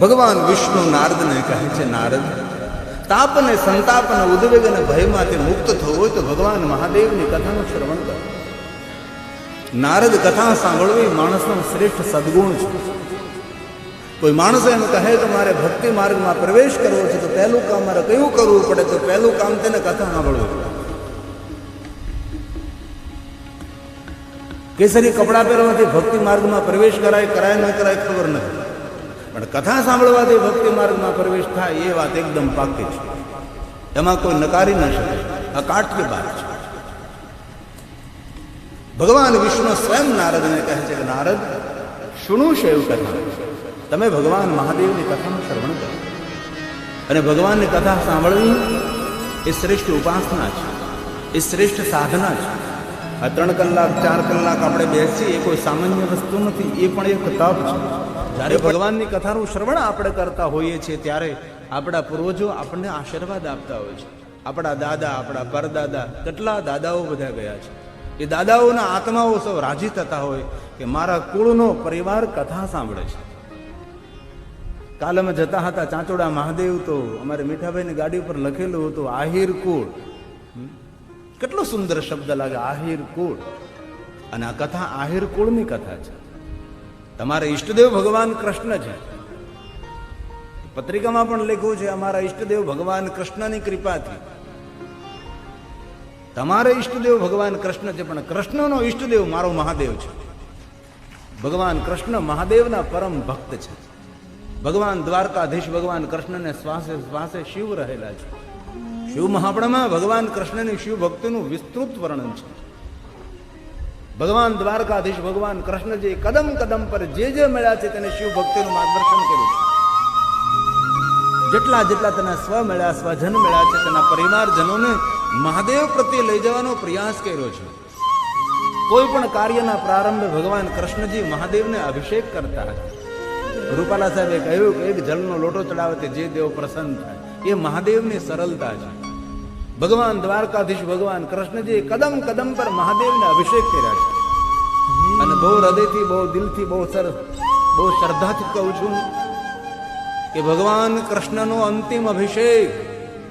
ભગવાન વિષ્ણુ નારદને કહે છે, નારદ, તાપ અને સંતાપ અને ઉદ્વેગ અને ભયમાંથી મુક્ત થવું હોય તો ભગવાન મહાદેવની કથાનું શ્રવણ કરો. નારદ કથા સાંભળવી માણસનો શ્રેષ્ઠ સદગુણ છે. કોઈ માણસ એમ કહે કે મારે ભક્તિ માર્ગમાં પ્રવેશ કરવો છે તો પહેલું કામ મારે કયું કરવું પડે, તો પહેલું કામ તેને કથા સાંભળવું પડે. કેસરી કપડાં પહેરવાથી ભક્તિ માર્ગમાં પ્રવેશ કરાય ન કરાય ખબર નથી, પણ કથા સાંભળવાથી ભક્તિ માર્ગમાં પ્રવેશ થાય એ વાત એકદમ પાકી છે. એમાં કોઈ નકારી ન શકે, અકાટ્ય વાત છે. ભગવાન વિષ્ણુ સ્વયં નારદને કહે છે કે નારદ, શુણુ શૈવ કથા, તમે ભગવાન મહાદેવની કથાનું શ્રવણ કરો. અને ભગવાનની કથા સાંભળવી એ શ્રેષ્ઠ ઉપાસના છે, એ શ્રેષ્ઠ સાધના છે. આ 3 કલાક 4 કલાક આપણે બેસીએ એ કોઈ સામાન્ય વસ્તુ નથી, એ પણ એક તપ છે. જ્યારે ભગવાનની કથાનું શ્રવણ આપણે કરતા હોઈએ છીએ ત્યારે આપણા પૂર્વજો આપણને આશીર્વાદ આપતા હોય છે. આપણા દાદા, આપણા પરદાદા, કેટલા દાદાઓ બધા ગયા છે. એ દાદાઓના આત્માઓ સૌ રાજી થતા હોય કે મારા કુળનો પરિવાર કથા સાંભળે છે. કાલ અમે જતા હતા ચાંચોડા મહાદેવ, તો અમારે મીઠાભાઈની ગાડી ઉપર લખેલું હતું આહિર કુળ. કેટલો સુંદર શબ્દ લાગે, આહિર કુળ. અને આ કથા આહિર કુળની કથા છે. તમારા ઈષ્ટદેવ ભગવાન કૃષ્ણ છે. પત્રિકામાં પણ લખ્યું છે અમારા ઈષ્ટદેવ ભગવાન કૃષ્ણની કૃપાથી. તમારા ઈષ્ટદેવ ભગવાન કૃષ્ણ છે, પણ કૃષ્ણનો ઈષ્ટદેવ મારો મહાદેવ છે. ભગવાન કૃષ્ણ મહાદેવના પરમ ભક્ત છે. ભગવાન દ્વારકાધીશ ભગવાન કૃષ્ણને શ્વાસે શ્વાસે શિવ રહેલા છે. શિવ મહાપુરાણમાં ભગવાન કૃષ્ણની શિવ ભક્તિનું વિસ્તૃત વર્ણન છે. ભગવાન દ્વારકાધીશ ભગવાન કૃષ્ણજી કદમ કદમ પર જે મળ્યા છે તેને શિવ ભક્તિનું માર્ગદર્શન કર્યું છે. જેટલા જેટલા તેના સ્વ મળ્યા, સ્વજન મળ્યા છે, તેના પરિવારજનોને મહાદેવ પ્રત્યે લઈ જવાનો પ્રયાસ કર્યો છે. કોઈ પણ કાર્યના પ્રારંભે ભગવાન કૃષ્ણજી મહાદેવને અભિષેક કરતા હતા. રૂપાલા સાહેબે કહ્યું કે એક જળનો લોટો ચડાવવાથી જે દેવ પ્રસન્ન થાય, એ મહાદેવની સરળતા છે. ભગવાન દ્વારકાધીશ ભગવાન કૃષ્ણજી કદમ કદમ પર મહાદેવને અભિષેક કર્યા છે. અને બહુ હૃદયથી, બહુ દિલથી, બહુ શ્રદ્ધાથી કહું છું કે ભગવાન કૃષ્ણનો અંતિમ અભિષેક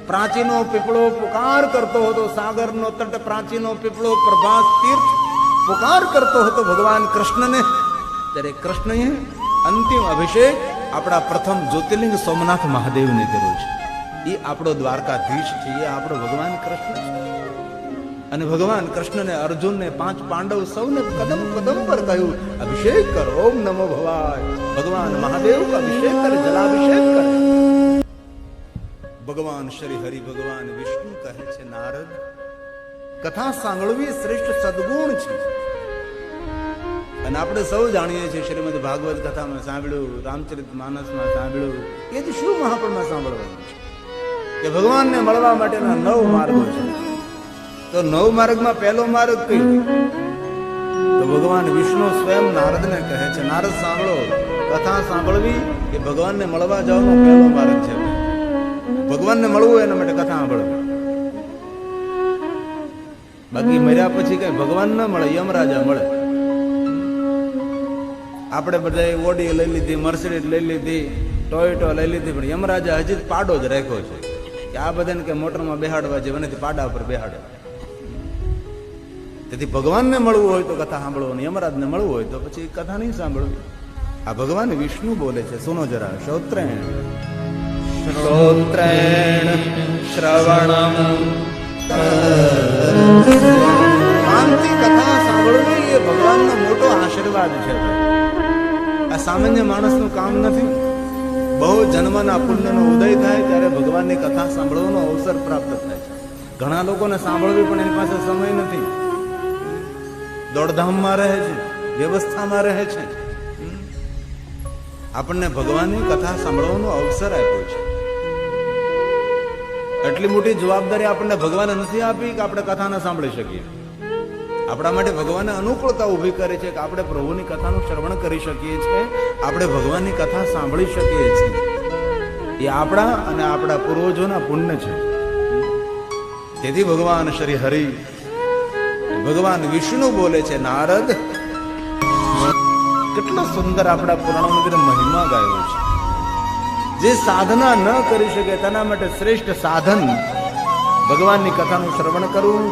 પ્રાચીનો પીપળો પુકાર કરતો હતો. સાગરનો તટ પ્રાચીનો પીપળો પ્રભાસ તીર્થ પુકાર કરતો હતો ભગવાન કૃષ્ણને. ત્યારે કૃષ્ણએ અંતિમ અભિષેક આપણા પ્રથમ જ્યોતિર્લિંગ સોમનાથ મહાદેવને કર્યો છે. એ આપણો દ્વારકાધીશ છે, એ આપણો ભગવાન કૃષ્ણ છે. અને ભગવાન કૃષ્ણને, અર્જુનને, 5 પાંડવ સૌને કદમ કદમ પર કહ્યું અભિષેક કરો, ઓમ નમો ભવાય. ભગવાન મહાદેવ કા અભિષેક કરે, જલાભિષેક કરે. ભગવાન શ્રી હરિ ભગવાન વિષ્ણુ કહે છે, નારદ, કથા સાંભળવી શ્રેષ્ઠ સદગુણ છે. અને આપણે સૌ જાણીએ છીએ, શ્રીમદ ભાગવત કથામાં સાંભળ્યું, રામચરિત માનસમાં સાંભળ્યું, એ જ શિવ મહાપુરાણમાં સાંભળવાનું છે કે ભગવાનને મળવા માટેના 9 માર્ગો છે. તો 9 માર્ગમાં પહેલો માર્ગ કયો? તો ભગવાન વિષ્ણુ સ્વયં નારદને કહે છે, નારદ સાંભળો, કથા સાંભળવી એ ભગવાનને મળવા જવાનો પહેલો માર્ગ છે. ભગવાનને મળવું એના માટે કથા સાંભળવી. બાકી મર્યા પછી કઈ ભગવાન ના મળે, યમરાજા મળે. આપણે બધા ઓડી લઈ લીધી, મર્સિડીઝ લઈ લીધી, ટોયોટો લઈ લીધી, પણ યમરાજા હજી પાડો જ રાખ્યો છે કે આ બધાને કે મોટરમાં બેહાડવા જેવા નથી, પાડા ઉપર બેહાડે. તેથી ભગવાનને મળવું હોય તો કથા સાંભળવાની, યમરાજને મળવું હોય તો પછી કથા નહીં સાંભળવી. આ ભગવાન વિષ્ણુ બોલે છે, સુનો જરા. શ્રોત્રેણ શ્રવણમ શાંતિ કથા સાંભળવી એ ભગવાનનો મોટો આશીર્વાદ છે. આ સામાન્ય માણસનું કામ નથી. બહુ જન્મના પુણ્યનો ઉદય થાય ત્યારે ભગવાનની કથા સાંભળવાનો અવસર પ્રાપ્ત થાય છે. ઘણા લોકોને સાંભળવી પણ એની પાસે સમય નથી, દોડધામમાં રહે છે, વ્યવસ્થામાં રહે છે. આપણને ભગવાનની કથા સાંભળવાનો અવસર આપ્યો છે. એટલી મોટી જવાબદારી આપણને ભગવાને નથી આપી કે આપણે કથા ન સાંભળી શકીએ. આપણા માટે ભગવાને અનુકૂળતા ઊભી કરી છે કે આપણે પ્રભુની કથાનું શ્રવણ કરી શકીએ છીએ, આપણે ભગવાનની કથા સાંભળી શકીએ છીએ. એ આપણા અને આપણા પૂર્વજોના પુણ્ય છે. તેથી ભગવાન શ્રી હરિ ભગવાન વિષ્ણુ બોલે છે, નારદ, કેટલો સુંદર આપણા પુરાણોમાં મહિમા ગાયો છે. જે સાધના ન કરી શકે તેના માટે શ્રેષ્ઠ સાધન ભગવાનની કથાનું શ્રવણ કરવું.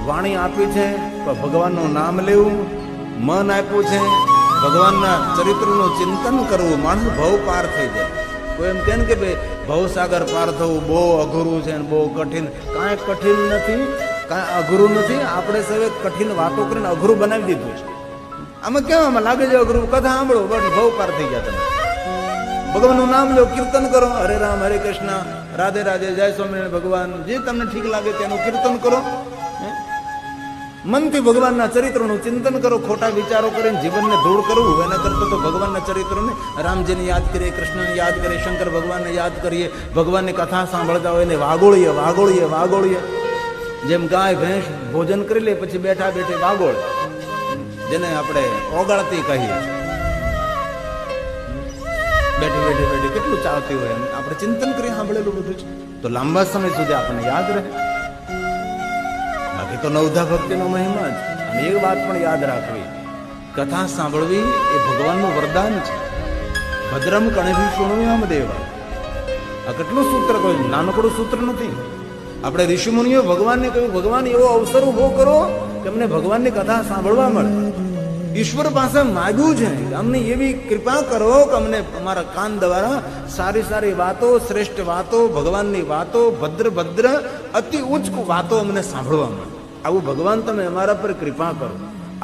વાણી આપી છે તો ભગવાનનું નામ લેવું. મન આપ્યું છે ભગવાનના ચરિત્રનું ચિંતન કરવું. માણસ ભવ પાર થઈ જાય. કોઈ એમ કે ભાઈ ભવસાગર પાર થવું બહુ અઘરું છે, બહુ કઠિન. કાંઈ કઠિન નથી, કાંઈ અઘરું નથી. આપણે સૌએ કઠિન વાતો કરીને અઘરું બનાવી દીધું છે. આમાં કેમ આમાં લાગે છે અઘરું? કથા સાંભળો બસ ભવ પાર થઈ ગયા તમે. ભગવાનનું નામ લો, કીર્તન કરો, હરે રામ હરે કૃષ્ણ, રાધે રાધે, જય સ્વામિનારાયણ. ભગવાન જે તમને ઠીક લાગે તેનું કીર્તન કરો. મનથી ભગવાનના ચરિત્રનું ચિંતન કરો. ખોટા વિચારો કરીને જીવનને ધૂળ કરવું એના કરતાં તો ભગવાનના ચરિત્રને, રામજીને યાદ કરીએ, કૃષ્ણને યાદ કરીએ, શંકર ભગવાનને યાદ કરીએ, ભગવાનની કથા સાંભળતા હોય એને વાગોળીએ વાગોળીએ વાગોળીએ. જેમ ગાય ભેંસ ભોજન કરી લે પછી બેઠા બેઠે વાગોળે, જેને આપણે ઓગાળતી કહીએ. બેઠી બેઠી બેઠી કેટલું ચાલતી હોય એમ આપણે ચિંતન કરી સાંભળેલું બધું છે તો લાંબા સમય સુધી આપણને યાદ રહે. બાકી તો નવધા ભક્તિનો મહિમા છે. અને એક વાત પણ યાદ રાખવી, કથા સાંભળવી એ ભગવાનનું વરદાન છે. ભદ્રમ કણભી શૃણુયામ દેવા. આ કેટલું સૂત્ર કહ્યું, નાનકડું સૂત્ર નથી. આપણે ઋષિમુનિઓ ભગવાનને કહ્યું, ભગવાન એવો અવસર ઉભો કરો કે અમને ભગવાનની કથા સાંભળવા મળે. ઈશ્વર પાસે માગ્યું છે અમને એવી કૃપા કરો કે અમને અમારા કાન દ્વારા સારી સારી વાતો, શ્રેષ્ઠ વાતો, ભગવાનની વાતો, ભદ્ર ભદ્ર અતિ ઉચ્ચ વાતો અમને સાંભળવા મળે. આવું ભગવાન તમે અમારા પર કૃપા કરો.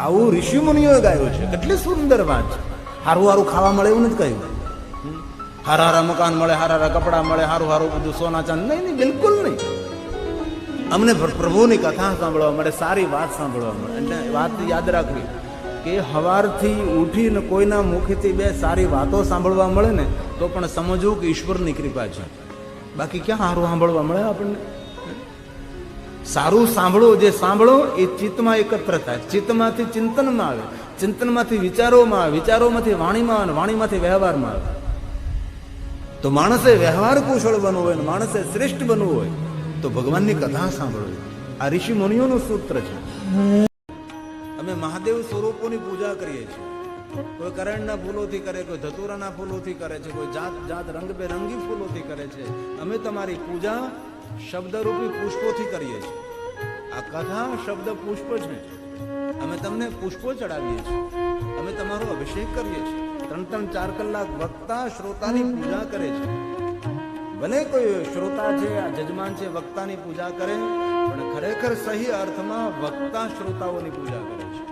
આવું ઋષિ મુનિઓએ ગાયું છે. કેટલી સુંદર વાત છે. હારું હારું ખાવા મળે એવું નથી કહ્યું. હારા હારા મકાન મળે, હારા હારા કપડા મળે, હારું હારું બધું સોના ચાંદ, નહીં નહીં, બિલકુલ નહીં. અમને પ્રભુની કથા સાંભળવા મળે, સારી વાત સાંભળવા મળે. એટલે વાત યાદ રાખવી કે હવારથી ઉઠીને કોઈના મુખેથી બે સારી વાતો સાંભળવા મળે ને તો પણ સમજવું કે ઈશ્વરની કૃપા છે. બાકી ક્યાં સારું સાંભળવા મળે આપણને? સારું સાંભળો, જે સાંભળો એ ચિત્તમાં એકત્ર થાય, ચિત્તમાંથી ચિંતનમાં આવે, ચિંતનમાંથી વિચારોમાં આવે, વિચારોમાંથી વાણીમાં આવે, વાણીમાંથી વ્યવહારમાં આવે. તો માણસે વ્યવહાર કુશળ બનવું હોય ને માણસે શ્રેષ્ઠ બનવું હોય તો ભગવાનની કથા સાંભળવી. આ ઋષિ મુનિઓનું સૂત્ર છે. અમે મહાદેવ સ્વરૂપોની પૂજા કરીએ છીએ. કોઈ કરણના ફૂલોથી કરે, કોઈ ધતુરાના ફૂલોથી કરે છે, કોઈ જાત જાત રંગબેરંગી ફૂલોથી કરે છે. અમે તમારી પૂજા શબ્દરૂપી પુષ્પોથી કરીએ છીએ. આ કથા શબ્દ પુષ્પ છે. અમે તમને પુષ્પો ચડાવીએ છીએ. અમે તમારો અભિષેક કરીએ છીએ. 3-4 કલાક વક્તા શ્રોતાની પૂજા કરે છે. ભલે કોઈ શ્રોતા છે, આ જજમાન છે, વક્તાની પૂજા કરે, પણ ખરેખર સહી અર્થમાં વક્તા શ્રોતાઓની પૂજા કરે છે.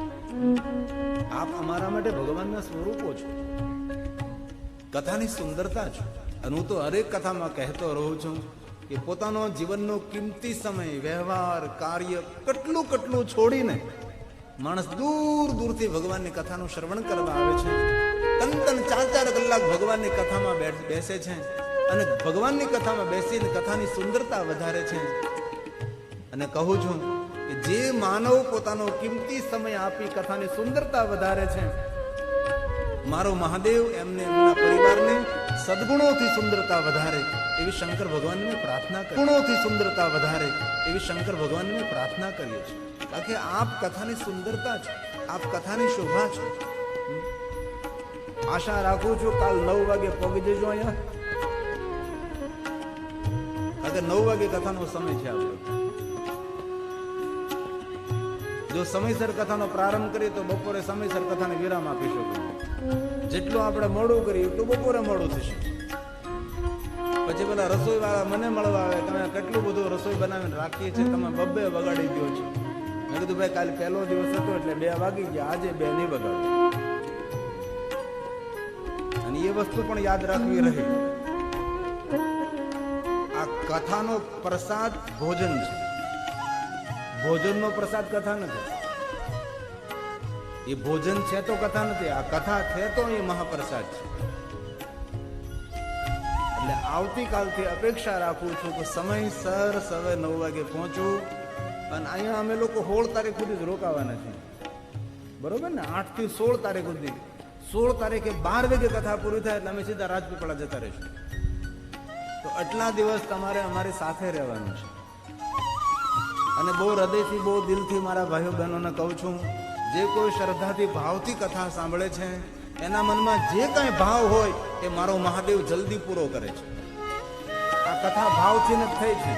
આપ અમારા માટે ભગવાનના સ્વરૂપો છો. કથાની સુંદરતા છે. અને હું તો હરેક કથામાં કહેતો રહું છું કે પોતાનો જીવનનો કિંમતી સમય, વ્યવહાર, કાર્ય કેટલું કેટલું છોડીને માણસ દૂર દૂરથી ભગવાનની કથાનું શ્રવણ કરવા આવે છે. 3-4 કલાક ભગવાનની કથામાં બેસે છે અને ભગવાનની કથામાં બેસીને કથાની સુંદરતા વધારે છે. અને કહું છું કે જે માનવ પોતાનો કિંમતી સમય આપી કથાની સુંદરતા વધારે છે, મારો મહાદેવ એમને, એમના પરિવારને સદગુણોથી સુંદરતા વધારે એવી શંકર ભગવાનને પ્રાર્થના કરીએ. ગુણોથી સુંદરતા વધારે એવી શંકર ભગવાનને પ્રાર્થના કરીએ છીએ. કારણ કે આપ કથાની સુંદરતા છે, આપ કથાની શોભા છે. આશા રાખું છું કાલ 9 વાગે પહોંચી જજો અહીંયા. કારણ કે 9 વાગે કથાનો સમય છે આપણો. જો સમયસર કથાનો પ્રારંભ કરીએ તો બપોરે સમયસર કથાને વિરામ આપી શકીએ. જેટલું આપણે મોડું કરીએ એટલું બપોરે મોડું થશે. પછી પેલા રસોઈ વાળા મને મળવા આવે, તમે કેટલું બધું રસોઈ બનાવીને રાખીએ છીએ, તમે 2 વગાડી દો છો. મેં કીધું ભાઈ કાલે પહેલો દિવસ હતો એટલે 2 વાગી ગયા, આજે 2 નહીં વગાડો. અને એ વસ્તુ પણ યાદ રાખવી રહી. આ કથાનો પ્રસાદ ભોજન છે. ભોજનનો પ્રસાદ કથા નથી. એ ભોજન છે તો કથા નથી. આ કથા છે તો એ મહાપ્રસાદ છે. એટલે આવતીકાલથી અપેક્ષા રાખું છું કે સમયસર સવારે 9 વાગે પહોંચું. અને અહીંયા અમે લોકો 16 તારીખ સુધી જ રોકાવાના છીએ. બરોબર ને? 8 થી 16 તારીખ સુધી. 16 તારીખે 12 વાગે કથા પૂરી થાય એટલે અમે સીધા રાજપીપળા જતા રહીશું. તો આટલા દિવસ તમારે અમારી સાથે રહેવાનું છે. અને બહુ હૃદયથી, બહુ દિલથી મારા ભાઈઓ બહેનોને કહું છું, જે કોઈ શ્રદ્ધાથી, ભાવથી કથા સાંભળે છે એના મનમાં જે કાંઈ ભાવ હોય એ મારો મહાદેવ જલ્દી પૂરો કરે છે. આ કથા ભાવથી ન થઈ છે.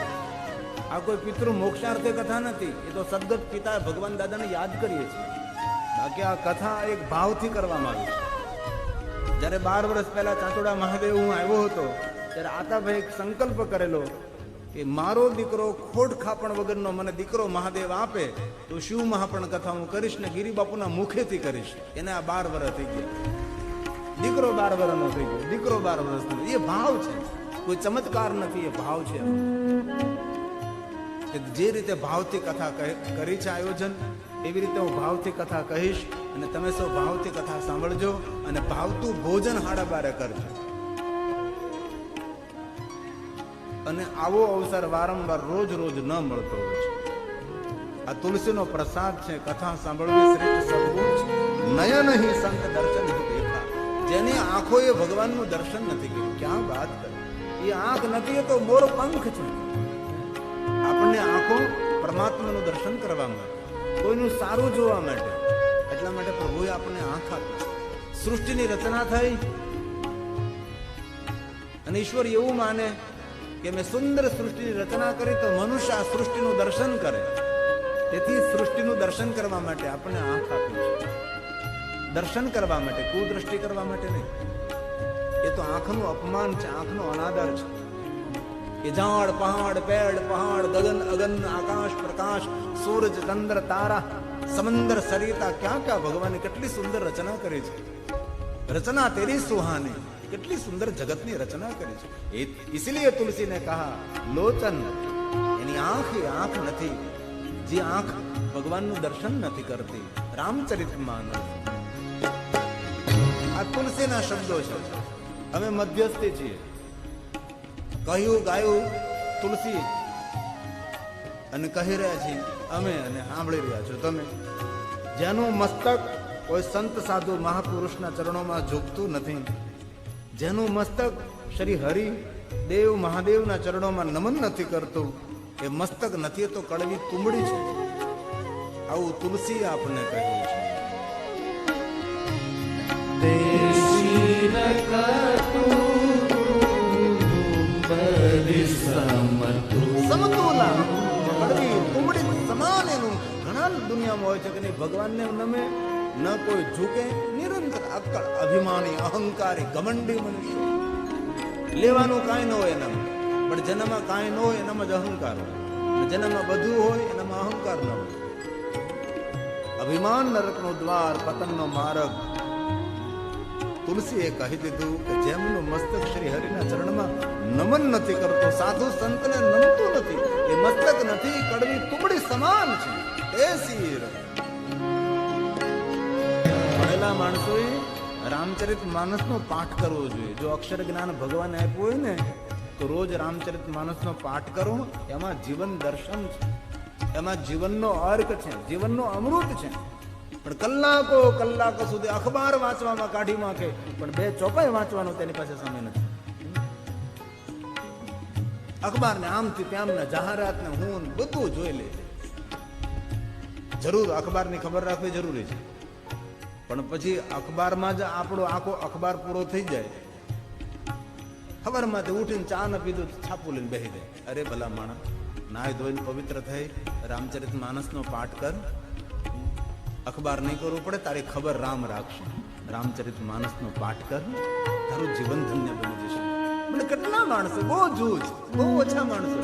આ કોઈ પિતૃ મોક્ષાર્થે કથા નથી. એ તો સદગત પિતા ભગવાન દાદાને યાદ કરીએ છીએ. બાકી આ કથા એક ભાવથી કરવામાં આવી છે. જ્યારે 12 વર્ષ પહેલા ચાંચોડા મહાદેવ હું આવ્યો હતો ત્યારે આતાભાઈ એક સંકલ્પ કરેલો કે મારો દીકરો ખોટ ખાપણ વગરનો મને દીકરો મહાદેવ આપે તો શિવ મહાપણ કથા હું કરીશ ને ગિરિબાપુના મુખેથી કરીશ. એને આ 12 વર્ષ થઈ ગયા. દીકરો 12 વર્ષનો થઈ ગયો. દીકરો 12 વર્ષનો. એ ભાવ છે, કોઈ ચમત્કાર નથી, એ ભાવ છે. જે રીતે ભાવથી કથા કરી છે આયોજન, એવી રીતે હું ભાવથી કથા કહીશ અને તમે સૌ ભાવથી કથા સાંભળજો અને ભાવતું ભોજન હાડા બારે કરજો. અને આવો અવસર વારંવાર રોજ રોજ ન મળતો હોય છે. આ તુલસીનો પ્રસાદ છે. કથા સાંભળવી શ્રેષ્ઠ સદગુણ છે. નયન હિ સંત દર્શન દેખા. જેની આંખોએ ભગવાનનું દર્શન નથી કર્યું. ક્યાં વાત કરે. એ આંખ નથી તો મોર પંખ છે. આપણને આંખો પરમાત્માનું દર્શન કરવા માટે, કોઈનું સારું જોવા માટે. એટલા માટે પ્રભુએ આપણને આંખ આપી. સૃષ્ટિની રચના થઈ અને ઈશ્વર એવું માને કે મેં સુંદર સૃષ્ટિની રચના કરી તો મનુષ્ય આ સૃષ્ટિનું દર્શન કરે. તેથી સૃષ્ટિનું દર્શન કરવા માટે આપણને આંખ આપી છે. દર્શન કરવા માટે, કુદ્રષ્ટિ કરવા માટે નહીં. એ તો આંખનું અપમાન છે, આંખનો અનાદર છે. કે ઝાડ પહાડ પેડ પહાડ ગગન અગન આકાશ પ્રકાશ સૂરજ ચંદ્ર તારા સમંદર સરિતા ક્યાં ક્યાં ભગવાને કેટલી સુંદર રચના કરી છે. રચના તેરી સુહાની. કેટલી સુંદર જગતની રચના કરી છે. इसलिए तुलसी ने कहा लोचन, એની આંખ એ આંખ નથી જે આંખ ભગવાનનું દર્શન નથી કરતી. રામચરિતમાનસ. આ તુલસીના શબ્દો છે. અમે મધ્યસ્થી છીએ. કહ્યું ગાયું તુલસી અને કહી રહ્યા છીએ અમે અને સાંભળી રહ્યા છો તમે. જેનું મસ્તક કોઈ સંત સાધુ મહાપુરુષના ચરણોમાં ઝૂકતું નથી, જેનું મસ્તક શ્રી હરિ દેવ મહાદેવના ચરણોમાં નમન નથી કરતું, એ મસ્તક નથી તો કડવી તુંબડી છે. આવું તુલસી આપને કહ્યું છે. સમતુલા કડવી તુંબડી સમાન એનું ઘણા દુનિયામાં હોય છે કે નહીં. ભગવાનને નમે ન કોઈ ઝૂકે. નિરંતર અક્કડ અભિમાની અહંકારી ઘમંડી મનુષ્ય. લેવાનું કાંઈ ન હોય એનામાં, પણ જેનામાં કાંઈ ન હોય એનામાં જ અહંકાર હોય. જેનામાં બધું હોય એનામાં અહંકાર ન હોય. અભિમાન નરકનો દ્વાર, પતનનો માર્ગ. તુલસીએ કહી દીધું કે જેમનું મસ્તક શ્રી હરિના ચરણમાં નમન નથી કરતો, સાધુ સંતને નમતું નથી, એ મસ્તક નથી, કડવી તુંબડી સમાન છે. ભણેલા માણસોએ રામચરિત માનસનો પાઠ કરવો જોઈએ. જો અક્ષર જ્ઞાન ભગવાને આપ્યું હોય ને તો રોજ રામચરિત માનસનો પાઠ કરો. એમાં જીવન દર્શન છે, એમાં જીવનનો અર્ક છે, જીવનનો અમૃત છે. પણ કલાકો કલાકો સુધી અખબાર વાંચવામાં કાઢી નાખે, પણ 2 ચોપાઈ વાંચવાનો તેની પાસે સમય નથી. અખબાર ને આમથી ત્યાંના જાહેરાત ને હું બધું જોઈ લે. જરૂર અખબારની ખબર રાખવી જરૂરી છે, પણ પછી અખબારમાં જ આપણો આખો અખબાર પૂરો થઈ જાય. ખબરમાંથી ઉઠીને ચા ન પીધું છાપું લઈને બેસી જાય. અરે ભલા માણસ, નાય ધોઈને પવિત્ર થઈ રામચરિત માનસનો પાઠ કર. અખબાર નહીં કરવું પડે, તારી ખબર રામ રાખશે. રામચરિત માનસનો પાઠ કર, તારું જીવન ધન્ય બની જશે. એટલે કેટલા માણસો, બહુ જૂજ, બહુ ઓછા માણસો.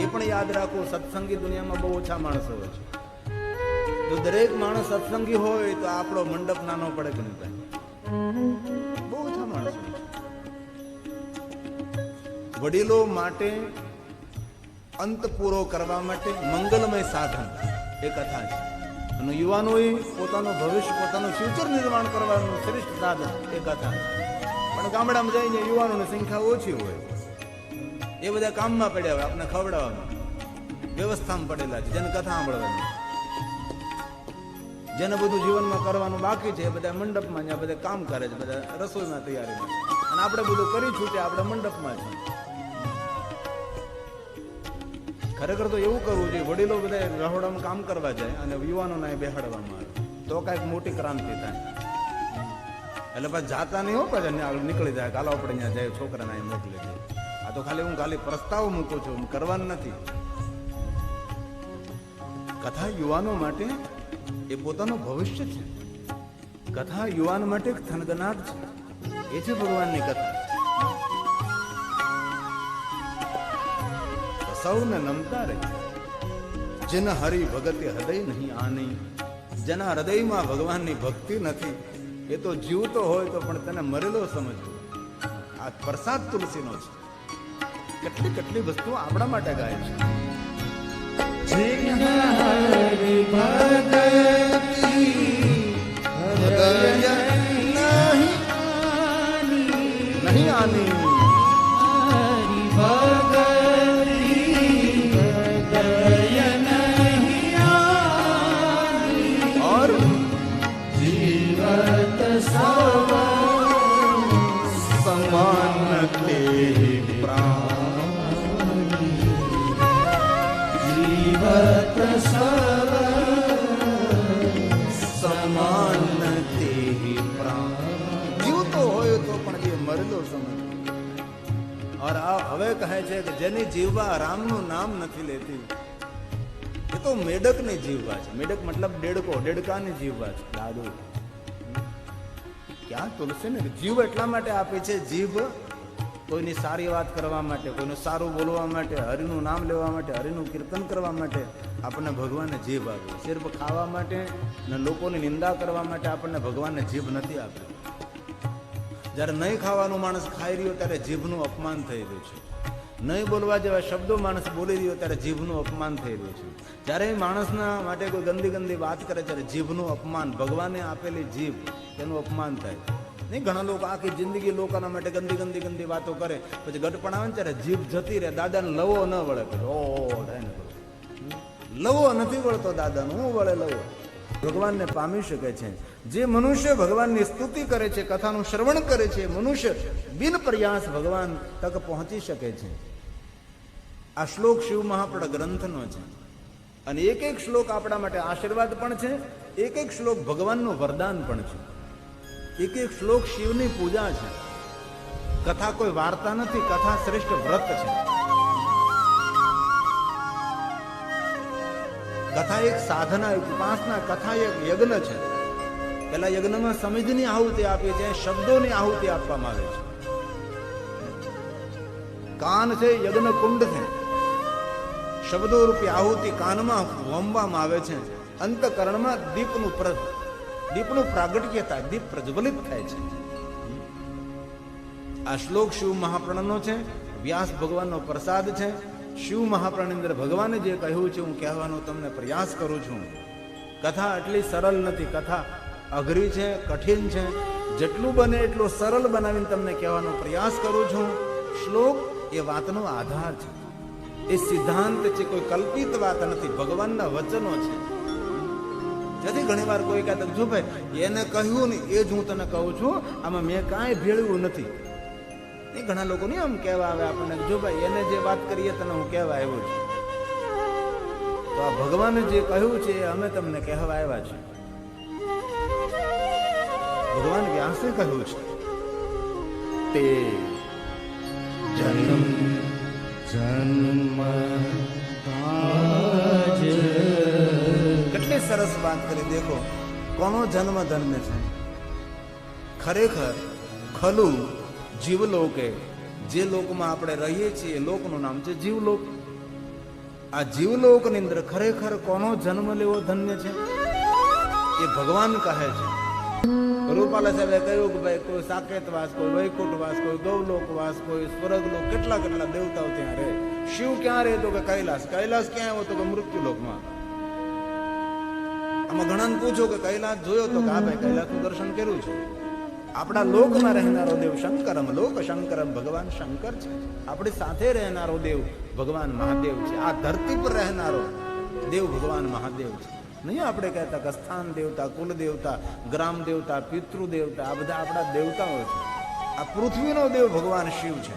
એ પણ યાદ રાખો, સત્સંગી દુનિયામાં બહુ ઓછા માણસો હોય છે. જો દરેક માણસ સત્સંગી હોય તો આપણો મંડપ નાનો પડે કે નહીં? બહુ ઓછા માણસો. વડીલો માટે અંત પૂરો કરવા માટે મંગલમય સાધન એ કથા છે. અને યુવાનોએ પોતાનું ભવિષ્ય, પોતાનું ફ્યુચર નિર્માણ કરવાનું શ્રેષ્ઠ સાધન એ કથા છે. પણ ગામડામાં જઈને યુવાનોની સંખ્યા ઓછી હોય. એ બધા કામમાં પડ્યા હોય, આપણે ખવડાવવામાં, વ્યવસ્થામાં પડેલા છે, જેને કથા સાંભળવાની. જેને બધું જીવનમાં કરવાનું બાકી છે એ બધા મંડપમાં જ્યાં બધા કામ કરે છે, બધા રસોઈમાં તૈયારીમાં. અને આપણે બધું કરી છૂટે, આપણે મંડપમાં છે. ખરેખર તો એવું કરવું જોઈએ, વડીલો બધા રહોડામાં કામ કરવા જાય અને યુવાનોને બેહાડવામાં આવે તો કાંઈક મોટી ક્રાંતિ થાય. એટલે પછી જાતા નહીં હો, પછી આગળ નીકળી જાય, હાલો આપણે ત્યાં જાય, છોકરાને અહીં મોકલી દે. આ તો ખાલી હું પ્રસ્તાવ મૂકું છું, કરવાનું નથી. કથા યુવાનો માટે એ પોતાનું ભવિષ્ય છે. કથા યુવાન માટે થનગનાટ છે. એ છે ભગવાનની કથા. સૌને નમતા રહે. જેના હરિ ભગતે હૃદય નહીં આની, જેના હૃદયમાં ભગવાનની ભક્તિ નથી એ તો જીવતો હોય તો પણ તેને મરેલો સમજવો. આ પ્રસાદ તુલસીનો છે. કેટલી કેટલી વસ્તુઓ આપણા માટે ગાય છે. નહીં આની જીવતો હોય તો પણ એ મરેલો સમજ. ઓર આ હવે કહે છે કે જેની જીવવા રામનું નામ નથી લેતી એ તો મેડકની જીવવા છે. મેડક મતલબ દેડકો, દેડકાની જીવવા છે. દાદુ ક્યાં તુલસીને જીવ એટલા માટે આપી છે. જીભ કોઈની સારી વાત કરવા માટે, કોઈનું સારું બોલવા માટે, હરિનું નામ લેવા માટે, હરિનું કીર્તન કરવા માટે આપણને ભગવાનને જીભ આપી. સિર્ફ ખાવા માટે ને લોકોની નિંદા કરવા માટે આપણને ભગવાનને જીભ નથી આપી. જ્યારે નહીં ખાવાનું માણસ ખાઈ રહ્યો ત્યારે જીભનું અપમાન થઈ રહ્યું છે. નહીં બોલવા જેવા શબ્દો માણસ બોલી રહ્યો ત્યારે જીભનું અપમાન થઈ રહ્યું છે. જ્યારે માણસના માટે કોઈ ગંદી ગંદી વાત કરે ત્યારે જીભનું અપમાન, ભગવાને આપેલી જીભ તેનું અપમાન થાય. નહીં ઘણા લોકો આખી જિંદગી લોકોના માટે ગંદી ગંદી ગંદી વાતો કરે, પછી ગટપણ આવે ને ત્યારે જીભ જતી રહે. દાદાને લવો ન વળે, લવો નથી વળતો દાદાને, હું વળે લવો. ભગવાનને પામી શકે છે જે મનુષ્ય ભગવાનની સ્તુતિ કરે છે, કથાનું શ્રવણ કરે છે. મનુષ્ય બિન પ્રયાસ ભગવાન તક પહોંચી શકે છે. આ શ્લોક શિવ મહાપ્રદ ગ્રંથનો છે અને એક એક શ્લોક આપણા માટે આશીર્વાદ પણ છે, એક એક શ્લોક ભગવાનનું વરદાન પણ છે. એક એક શ્લોક શિવની પૂજા છે. કથા કોઈ વાર્તા નથી, કથા શ્રેષ્ઠ વ્રત છે. કથા એક સાધના, એક ઉપાસના, કથા એક યજ્ઞ છે. પેલા યજ્ઞમાં સમિધની આહુતિ આપી છે, શબ્દોની આહુતિ આપવામાં આવે છે. કાન છે યજ્ઞ કુંડ છે. શબ્દો રૂપી આહુતિ કાનમાં હોમવામાં આવે છે. અંતકરણમાં દીપનું પ્રાગટ્ય થાય, દીપ પ્રજ્વલિત થાય છે. આ શ્લોક શિવ મહાપ્રણનો છે. વ્યાસ ભગવાનનો પ્રસાદ છે. શિવ મહાપ્રાણની અંદર ભગવાને જે કહ્યું છે હું કહેવાનો તમને પ્રયાસ કરું છું. કથા એટલી સરળ નથી, કથા અઘરી છે, કઠિન છે. જેટલું બને એટલું સરળ બનાવીને તમને કહેવાનો પ્રયાસ કરું છું. શ્લોક એ વાતનો આધાર છે, એ સિદ્ધાંત છે, કોઈ કલ્પિત વાત નથી, ભગવાનના વચનો છે. જેથી ઘણી વાર કોઈ કહેતા જો ભાઈ એને કહ્યું ને એ જ હું તને કહું છું, આમાં મેં કાંઈ ભેળવ્યું નથી. એ ઘણા લોકો નહીં આમ કહેવા આવે આપણને, જો ભાઈ એને જે વાત કરીએ તને હું કહેવા આવ્યો છું. તો આ ભગવાને જે કહ્યું છે એ અમે તમને કહેવા આવ્યા છે. ભગવાન વ્યાસે કહ્યું છે તે જન્મ કેટલી સરસ વાત કરી. દેખો કોનો જન્મ ધન્ય છે. ખરેખર ખલું જીવલોકે, જે લોકમાં આપણે રહીએ છીએ લોકનું નામ છે જીવલોક. આ જીવલોકની અંદર ખરેખર કોનો જન્મ લેવો ધન્ય છે એ ભગવાન કહે છે. રૂપાલા સાહેબે કહ્યું કે ભાઈ કોઈ સાકેતવાસ, કોઈ વૈકુંઠવાસ, કોઈ ગૌલોકવાસ, કોઈ સ્વર્ગલોક, કેટલા કેટલા દેવતાઓ ત્યાં રહે. શિવ ક્યાં રહે તો કે કૈલાસ. કૈલાસ ક્યાં આવ્યો તો કે મૃત્યુલોકમાં. આમાં ઘણાને પૂછો કે કૈલાસ જોયો તો કે હા ભાઈ કૈલાસનું દર્શન કર્યું છે. આપણા લોકમાં રહેનારો દેવ શંકરમ, લોક શંકરમ, ભગવાન શંકર છે. આપણી સાથે રહેનારો દેવ ભગવાન મહાદેવ છે. આ ધરતી પર રહેનારો દેવ ભગવાન મહાદેવ છે. નહીં આપણે કહેતા કે સ્થાન દેવતા, કુલ દેવતા, ગ્રામ દેવતા, પિતૃ દેવતા, આ બધા આપણા દેવતાઓ છે. આ પૃથ્વીનો દેવ ભગવાન શિવ છે.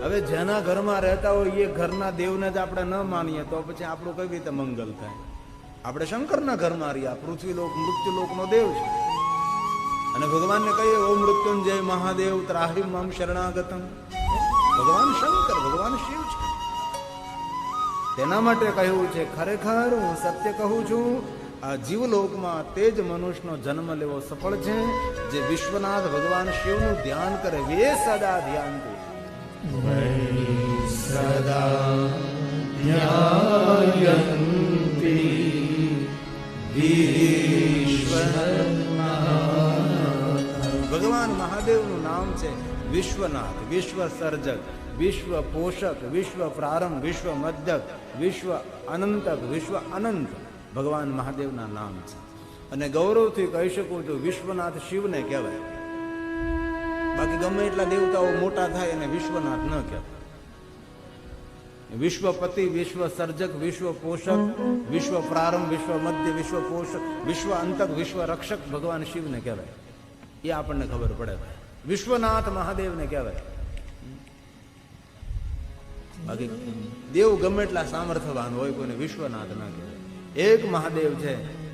હવે જેના ઘરમાં રહેતા હોય એ ઘરના દેવને જ આપણે ન માનીએ તો પછી આપણું કઈ રીતે મંગલ થાય. આપણે શંકરના ઘરમાં રહ્યા, પૃથ્વીલોક મૃત્યુલોકનો દેવ છે. અને ભગવાનને કહીએ ઓ મૃત્યુંજય મહાદેવ ત્રાહિ મમ શરણાગતમ. ભગવાન શંકર, ભગવાન શિવ છે. તેના માટે કહ્યું છે ખરેખર હું સત્ય કહું છું, આ જીવલોકમાં તે જ મનુષ્યનો જન્મ લેવો સફળ છે જે વિશ્વનાથ ભગવાન શિવનું ધ્યાન કરે. વે સદા ધ્યાન દે, સદા ધ્યાયન્તિ ભગવાન મહાદેવનું નામ છે વિશ્વનાથ, વિશ્વ સર્જક, વિશ્વ પોષક, વિશ્વ પ્રારંભ, વિશ્વ મધ્યક, વિશ્વ અનંતક, વિશ્વ અનંત ભગવાન મહાદેવના નામ છે. અને ગૌરવથી કહી શકું છું વિશ્વનાથ શિવને કહેવાય. બાકી ગમે એટલા દેવતાઓ મોટા થાય અને વિશ્વનાથ ન કહેવાય. વિશ્વપતિ, વિશ્વ સર્જક, વિશ્વ પોષક, વિશ્વ પ્રારંભ, વિશ્વ મધ્ય, વિશ્વ પોષક, વિશ્વ અંતક, વિશ્વ રક્ષક ભગવાન શિવને કહેવાય. એ આપણને ખબર પડે. વિશ્વનાથ મહાદેવને કહેવાય. બાકી દેવ ગમે એટલા સામર્થ્યવાન હોય કોઈને વિશ્વનાથ ના કહેવાય. એક મહાદેવ છે,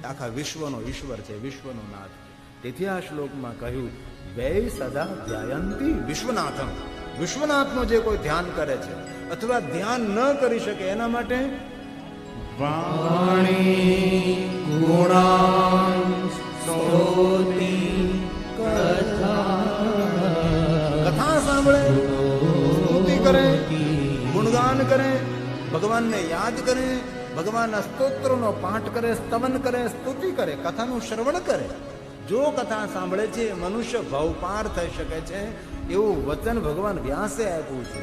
આખા વિશ્વનો ઈશ્વર છે, વિશ્વનો નાથ. તેથી આ શ્લોકમાં કહ્યું વૈ સદા ધ્યાયંતી વિશ્વનાથમ. વિશ્વનાથનું જે કોઈ ધ્યાન કરે છે અથવા ધ્યાન ન કરી શકે એના માટે વાણી ગુણાન સ્તોતિ કથા સાંભળે, સ્તુતિ કરે, ગુણગાન કરે, ભગવાનને યાદ કરે, ભગવાનના સ્તોત્રોનો પાઠ કરે, સ્તવન કરે, સ્તુતિ કરે, કથાનું શ્રવણ કરે. જો કથા સાંભળે છે મનુષ્ય ભવપાર થઈ શકે છે એવું વચન ભગવાન વ્યાસે આપ્યું છે.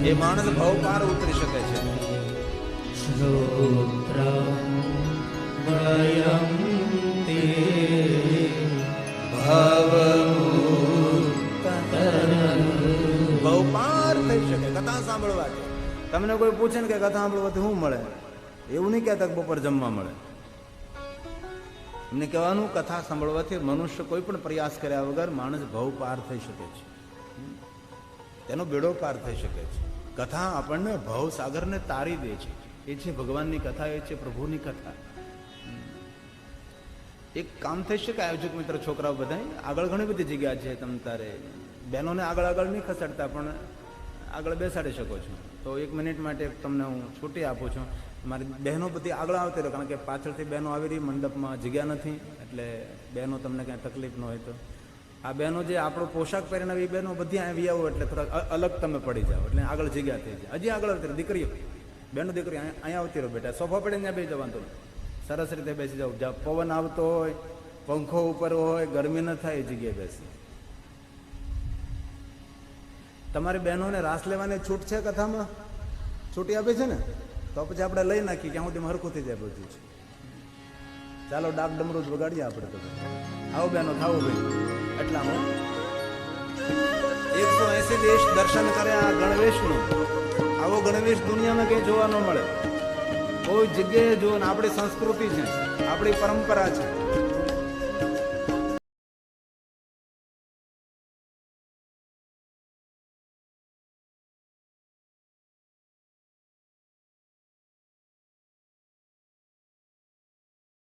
એ માણસ ભવપાર ઉતરી શકે છે. ભવપાર થઈ શકે કથા સાંભળવાથી. તમને કોઈ પૂછે ને કે કથા સાંભળવાથી શું મળે, એવું નહીં કહેતા બપોર જમવા મળે. એમને કહેવાનું કથા સાંભળવાથી મનુષ્ય કોઈ પણ પ્રયાસ કર્યા વગર માણસ ભવ પાર થઈ શકે છે, તેનો બેડો પાર થઈ શકે છે. કથા આપણને ભવ સાગરને તારી દે છે. એ છે ભગવાનની કથા, એ છે પ્રભુની કથા. એક કામ થઈ શકે આયોજક મિત્ર છોકરાઓ બધા આગળ ઘણી બધી જગ્યા છે. તમે તારે બહેનોને આગળ આગળ નહીં ખસેડતા પણ આગળ બેસાડી શકો છો. તો 1 મિનિટ માટે તમને હું છૂટી આપું છું. મારી બહેનો બધી આગળ આવતી રહે, કારણ કે પાછળથી બહેનો આવી રહી, મંડપમાં જગ્યા નથી, એટલે બહેનો તમને ક્યાંય તકલીફ ન હોય તો આ બહેનો જે આપણો પોશાક પહેરીને આવી બહેનો બધી આવી આવો એટલે થોડાક અલગ તમે પડી જાઓ, એટલે આગળ જગ્યા થઈ જાય. હજી આગળ આવતી રહે દીકરીઓ, બહેનો દીકરીઓ અહીંયા આવતી રહો બેટા. સોફા પડીને ત્યાં બેસી જવાનું, સરસ રીતે બેસી જાવ. જ્યાં પવન આવતો હોય, પંખો ઉપર હોય, ગરમી ન થાય એ જગ્યાએ બેસી. તમારી બહેનોને રાસ લેવાની છૂટ છે કથામાં? છૂટી આપી છે ને? તો પછી આપણે લઈ નાખીએ ક્યાં સુધી હરખું થઈ જાય બધું છે. ચાલો ડાક ડમરું જ વગાડીએ આપણે તો. આવો બહેનો, થાવો ભાઈ. એટલામાં 180 દેશ દર્શન કર્યા ગણવેશનું. આવો ગણવેશ દુનિયામાં કઈ જોવા ન મળે. કોઈ જગ્યાએ જુઓ ને, આપણી સંસ્કૃતિ છે, આપણી પરંપરા છે.